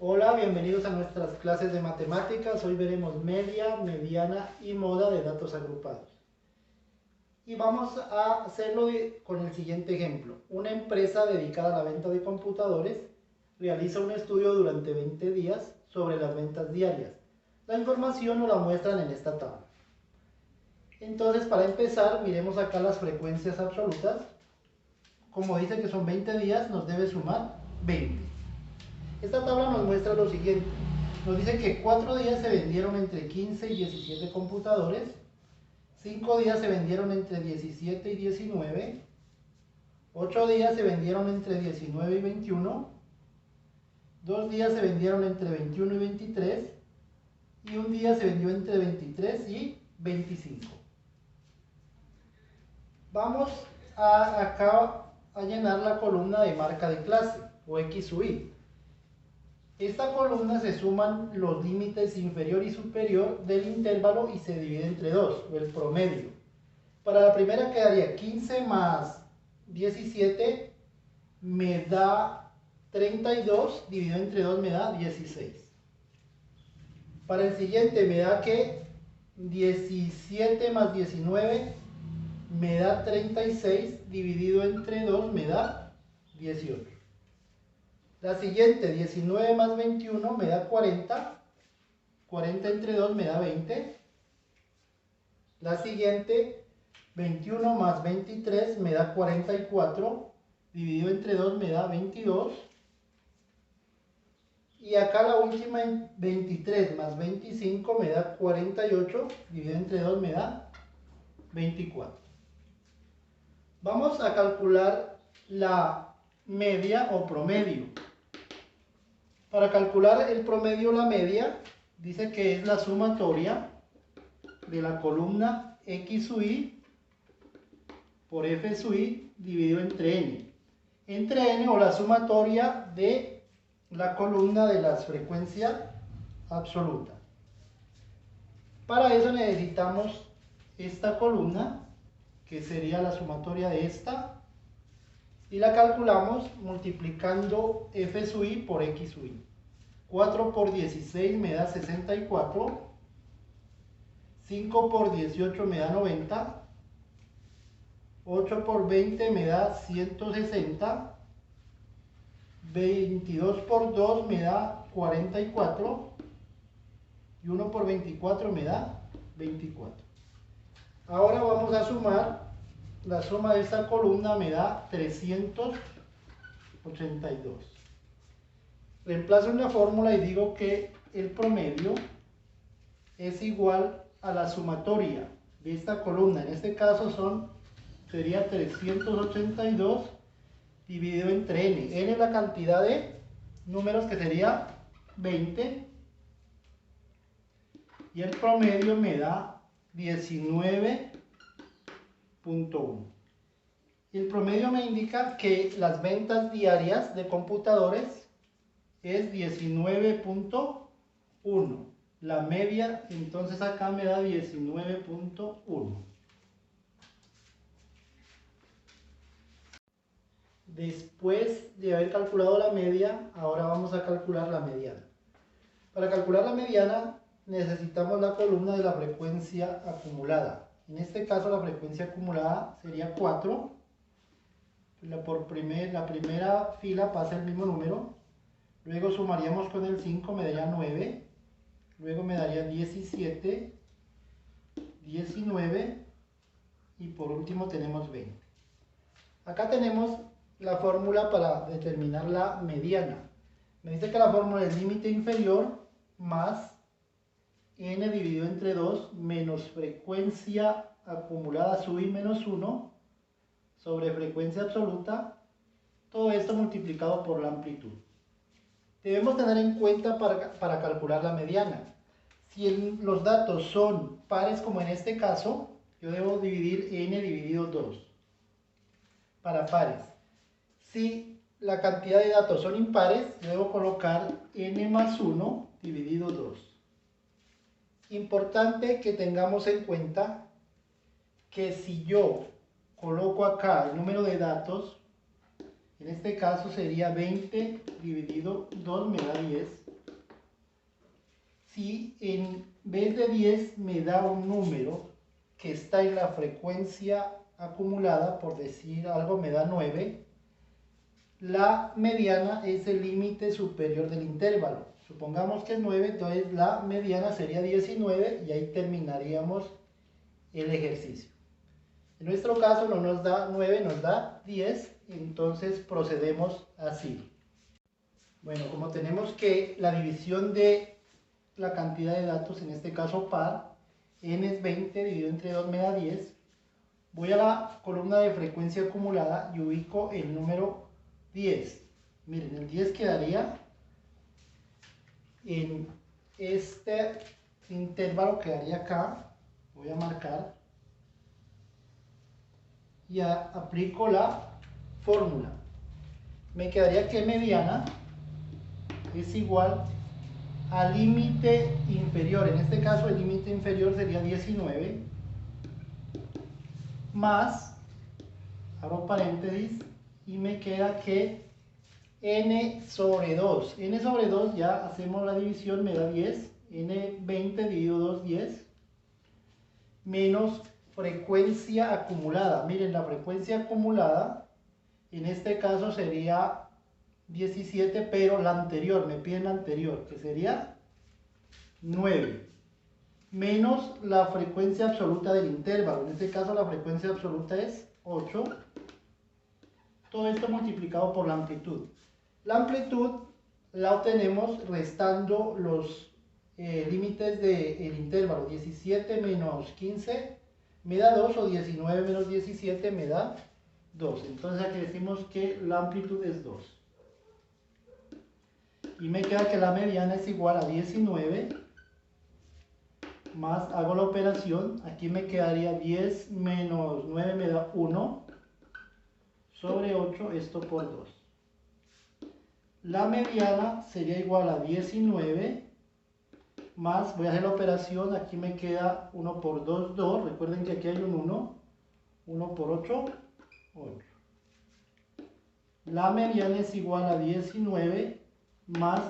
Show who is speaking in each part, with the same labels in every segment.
Speaker 1: Hola, bienvenidos a nuestras clases de matemáticas. Hoy veremos media, mediana y moda de datos agrupados. Y vamos a hacerlo con el siguiente ejemplo. Una empresa dedicada a la venta de computadores realiza un estudio durante 20 días sobre las ventas diarias. La información nos la muestran en esta tabla. Entonces, para empezar, miremos acá las frecuencias absolutas. Como dice que son 20 días, nos debe sumar 20. Esta tabla nos muestra lo siguiente. Nos dice que 4 días se vendieron entre 15 y 17 computadores, 5 días se vendieron entre 17 y 19, 8 días se vendieron entre 19 y 21, 2 días se vendieron entre 21 y 23 y un día se vendió entre 23 y 25. Vamos acá a llenar la columna de marca de clase o X sub I. Esta columna se suman los límites inferior y superior del intervalo y se divide entre 2, o el promedio. Para la primera quedaría 15 más 17 me da 32, dividido entre 2 me da 16. Para el siguiente me da que 17 más 19 me da 36, dividido entre 2 me da 18. La siguiente, 19 más 21 me da 40. 40 entre 2 me da 20. La siguiente, 21 más 23 me da 44. Dividido entre 2 me da 22. Y acá la última, 23 más 25 me da 48. Dividido entre 2 me da 24. Vamos a calcular la media o promedio. Para calcular el promedio o la media, dice que es la sumatoria de la columna X sub I por F sub I dividido entre N. Entre N o la sumatoria de la columna de la frecuencia absoluta. Para eso necesitamos esta columna, que sería la sumatoria de esta, y la calculamos multiplicando F sub I por X sub I. 4 por 16 me da 64. 5 por 18 me da 90. 8 por 20 me da 160. 22 por 2 me da 44. Y 1 por 24 me da 24. Ahora vamos a sumar. La suma de esta columna me da 382. Reemplazo en la fórmula y digo que el promedio es igual a la sumatoria de esta columna. En este caso sería 382 dividido entre n. N es la cantidad de números, que sería 20. Y el promedio me da 19.1. El promedio me indica que las ventas diarias de computadores es 19.1. La media, entonces acá me da 19.1. Después de haber calculado la media, ahora vamos a calcular la mediana. Para calcular la mediana necesitamos la columna de la frecuencia acumulada. En este caso la frecuencia acumulada sería 4. La primera fila pasa el mismo número. Luego sumaríamos con el 5, me daría 9. Luego me daría 17, 19 y por último tenemos 20. Acá tenemos la fórmula para determinar la mediana. Me dice que la fórmula es límite inferior más n dividido entre 2 menos frecuencia acumulada sub i menos 1 sobre frecuencia absoluta, todo esto multiplicado por la amplitud. Debemos tener en cuenta para calcular la mediana. Si los datos son pares, como en este caso, yo debo dividir n dividido 2 para pares. Si la cantidad de datos son impares, yo debo colocar n más 1 dividido 2. Importante que tengamos en cuenta que si yo coloco acá el número de datos, en este caso sería 20 dividido 2 me da 10. Si en vez de 10 me da un número que está en la frecuencia acumulada, por decir algo, me da 9, la mediana es el límite superior del intervalo. Supongamos que es 9, entonces la mediana sería 19 y ahí terminaríamos el ejercicio. En nuestro caso no nos da 9, nos da 10, entonces procedemos así. Bueno, como tenemos que la división de la cantidad de datos, en este caso par, n es 20 dividido entre 2 me da 10, voy a la columna de frecuencia acumulada y ubico el número 10. Miren, el 10 quedaría en este intervalo, quedaría acá, voy a marcar y aplico la fórmula. Me quedaría que mediana es igual al límite inferior, en este caso el límite inferior sería 19, más, abro paréntesis, y me queda que n sobre 2. N sobre 2, ya hacemos la división, me da 10. N 20 dividido 2, 10. Menos frecuencia acumulada. Miren, la frecuencia acumulada, en este caso sería 17, pero la anterior, me piden la anterior, que sería 9. Menos la frecuencia absoluta del intervalo. En este caso la frecuencia absoluta es 8. Todo esto multiplicado por la amplitud. La amplitud la obtenemos restando los límites del intervalo. 17 menos 15 me da 2, o 19 menos 17 me da 2. Entonces aquí decimos que la amplitud es 2. Y me queda que la mediana es igual a 19, más hago la operación, aquí me quedaría 10 menos 9 me da 1, sobre 8, esto por 2. La mediana sería igual a 19, más, voy a hacer la operación, aquí me queda 1 por 2, 2, recuerden que aquí hay un 1, 1 por 8, 8. La mediana es igual a 19, más,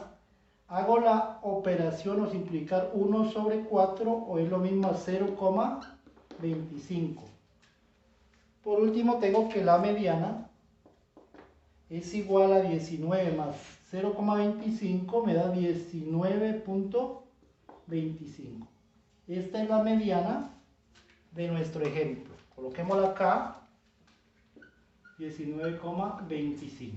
Speaker 1: hago la operación o simplificar 1 sobre 4, o es lo mismo a 0,25. Por último tengo que la mediana es igual a 19 más 0,25 me da 19.25. Esta es la mediana de nuestro ejemplo. Coloquémosla acá, 19,25.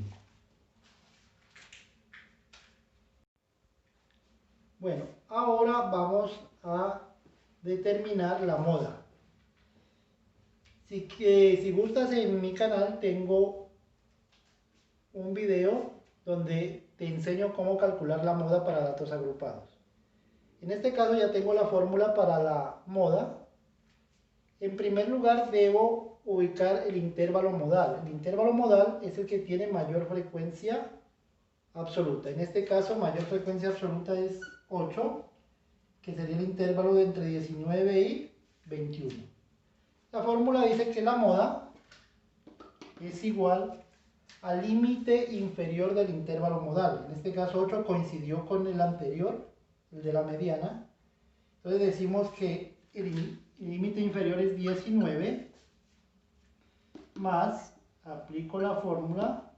Speaker 1: Bueno, ahora vamos a determinar la moda. Si gustas, en mi canal tengo un video donde te enseño cómo calcular la moda para datos agrupados. En este caso ya tengo la fórmula para la moda. En primer lugar debo ubicar el intervalo modal. El intervalo modal es el que tiene mayor frecuencia absoluta. En este caso mayor frecuencia absoluta es 8, que sería el intervalo de entre 19 y 21. La fórmula dice que la moda es igual al límite inferior del intervalo modal. En este caso 8 coincidió con el anterior, el de la mediana. Entonces decimos que el límite inferior es 19, más, aplico la fórmula,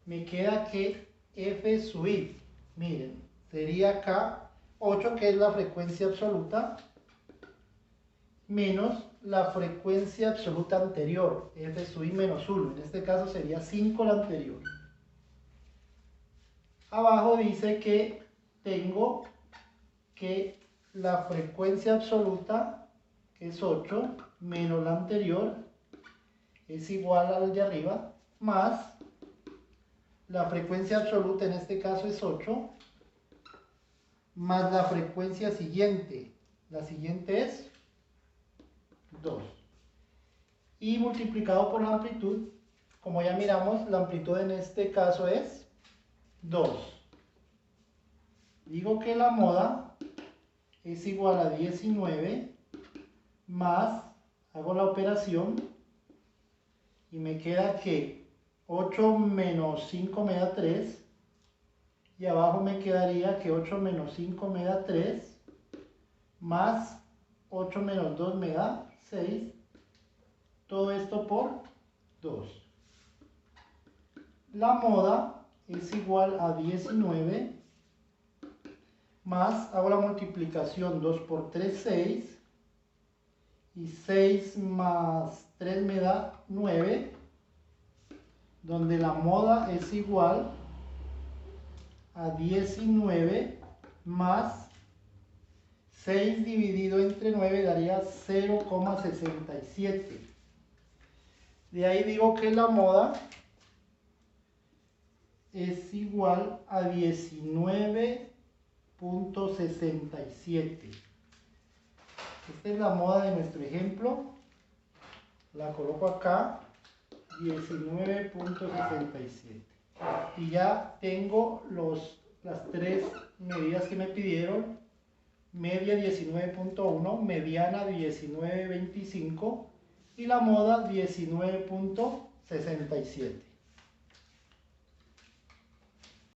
Speaker 1: me queda que f sub i, miren, sería acá 8, que es la frecuencia absoluta, menos la frecuencia absoluta anterior, f sub i menos 1, en este caso sería 5 la anterior. Abajo dice que tengo que la frecuencia absoluta, que es 8, menos la anterior, es igual al de arriba, más la frecuencia absoluta, en este caso es 8, más la frecuencia siguiente, la siguiente es 2. Y multiplicado por la amplitud, como ya miramos, la amplitud en este caso es 2. Digo que la moda es igual a 19, más, hago la operación, y me queda que 8 menos 5 me da 3, Y abajo me quedaría que 8 menos 5 me da 3, más 8 menos 2 me da 6. Todo esto por 2. La moda es igual a 19, más, hago la multiplicación, 2 por 3, 6. Y 6 más 3 me da 9, donde la moda es igual a 19 más 6 dividido entre 9 daría 0,67. De ahí digo que la moda es igual a 19,67. Esta es la moda de nuestro ejemplo. La coloco acá, 19,67. Y ya tengo las tres medidas que me pidieron. Media 19,1, mediana 19,25 y la moda 19,67.